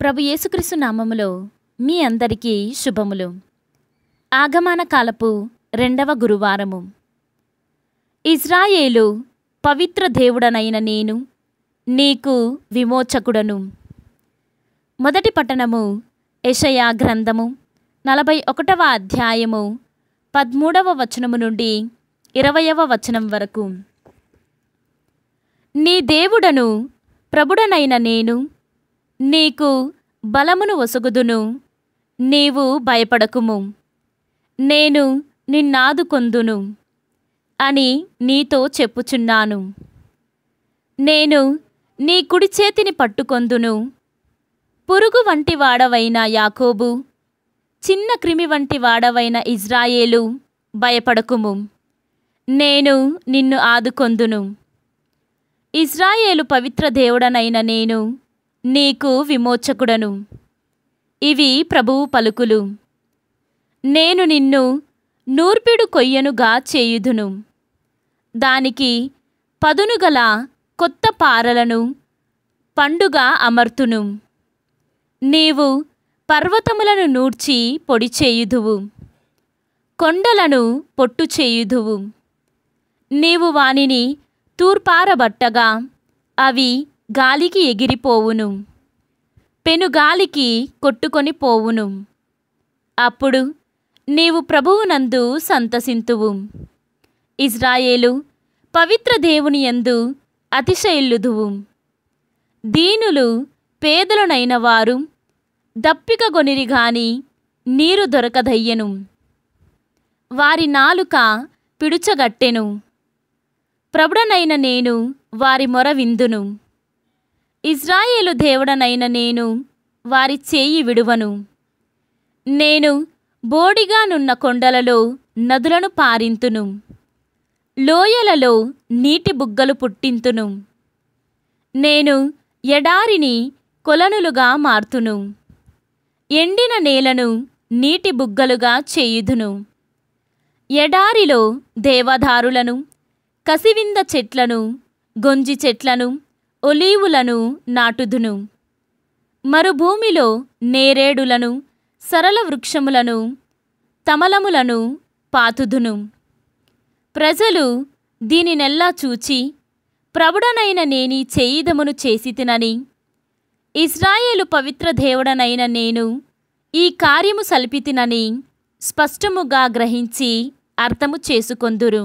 ప్రభు యేసుక్రీస్తు నామములో మీ అందరికీ శుభములు. ఆగమన కాలపు 2వ గురువారము. ఇజ్రాయేలు పవిత్ర దేవుడనైన నేను నీకు విమోచకుడను. మొదటి పట్టణము యెషయా గ్రంథము 41వ అధ్యాయము 13వ వచనము నుండి 20వ వచనం వరకు. నీ దేవుడను ప్రభుడనైన నేను నీకు బలమును ఒసగుదును, నీవు భయపడకుము, నేను నిన్నాదుకొందును అని నీతో చెప్పుచున్నాను. నేను నీ కుడి చేతిని పట్టుకొందును. పురుగు వంటి వాడవైన యాకోబు, చిన్న క్రిమి వంటి వాడవైన ఇజ్రాయేలు, భయపడకుము, నేను నిన్ను ఆదుకొందును. ఇజ్రాయేలు పవిత్ర దేవుడనైన నేను నీకు విమోచకుడను. ఇవి ప్రభువు పలుకులు. నేను నిన్ను నూర్పిడు కొయ్యనుగా చేయుదును, దానికి పదునుగల కొత్త పారలను పండుగా అమర్తును. నీవు పర్వతములను నూర్చి పొడి చేయుదువు, కొండలను పొట్టు చేయుదువు. నీవు వానిని తూర్పారబట్టగా అవి గాలికి ఎగిరిపోవును, పెనుగాలికి కొట్టుకొని పోవును. అప్పుడు నీవు ప్రభువునందు సంతసింతువు. ఇజ్రాయేలు పవిత్ర దేవుని యందు అతిశయిల్లుదువు. దీనులు పేదలనైన వారు దప్పికగొనిరి గాని నీరు దొరకదయ్యెను. వారి నాలుక పిడుచగట్టెను. ప్రభుడనైన నేను వారి మొర విందును. ఇజ్రాయేలు దేవుడనైన నేను వారి చేయి విడువను. నేను బోడిగానున్న కొండలలో నదులను పారింతును, లోయలలో నీటి బుగ్గలు పుట్టింతును. నేను ఎడారిని కొలనులుగా మార్తును, ఎండిన నేలను నీటి బుగ్గలుగా చేయుదును. ఎడారిలో దేవదారులను, కసివింద చెట్లను, గొంజి చెట్లను, ఒలీవులను నాటుదును. మరుభూమిలో నేరేడులను, సరళ వృక్షములను, తమలములను పాతుదును. ప్రజలు దీనినెల్లా చూచి ప్రభుడనైన నేనీ చేయిదమును చేసితినని, ఇజ్రాయేలు పవిత్ర దేవుడనైన నేను ఈ కార్యము సల్పితినని స్పష్టముగా గ్రహించి అర్థము చేసుకొందురు.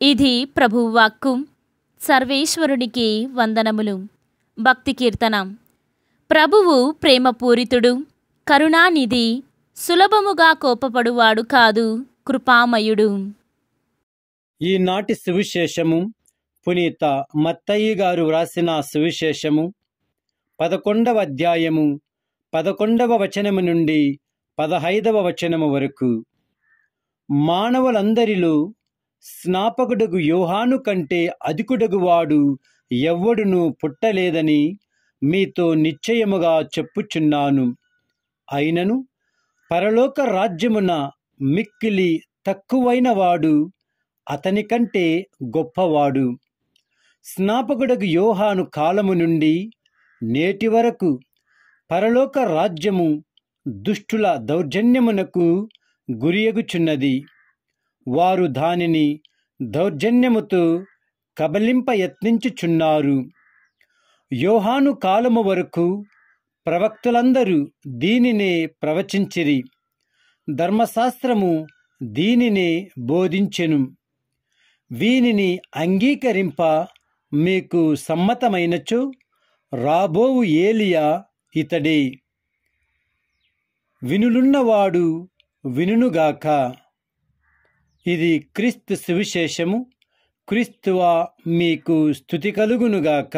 ఇది ప్రభువు వాక్కు. సర్వేశ్వరునికి వందనములు. భక్తి కీర్తన. ప్రభువు ప్రేమపూరితుడు, కరుణానిధి, సులభముగా కోపపడువాడు కాదు, కృపామయుడు. ఈనాటి సువిశేషము పునీత మత్తయి గారు వ్రాసిన సువిశేషము 11వ అధ్యాయము 11వ వచనము నుండి 15వ వచనము వరకు. మానవులందరిలో స్నాపకుడగు యోహాను కంటే అధికుడగువాడు ఎవ్వడునూ పుట్టలేదని మీతో నిశ్చయముగా చెప్పుచున్నాను. అయినను పరలోక రాజ్యమున మిక్కిలి తక్కువైన వాడు అతని కంటే గొప్పవాడు. స్నాపకుడగు యోహాను కాలము నుండి నేటి వరకు పరలోక రాజ్యము దుష్టుల దౌర్జన్యమునకు గురియగుచున్నది. వారు దానిని దౌర్జన్యముతో కబలింప యత్నించుచున్నారు. యోహాను కాలము వరకు ప్రవక్తలందరూ దీనినే ప్రవచించిరి, ధర్మశాస్త్రము దీనినే బోధించెను. వీనిని అంగీకరింప మీకు సమ్మతమైనచో రాబోవు ఏలియా ఇతడే. వినులున్నవాడు వినుగాక. ఇది క్రీస్తు సువిశేషము. క్రీస్తువా మీకు స్తుతి కలుగునుగాక.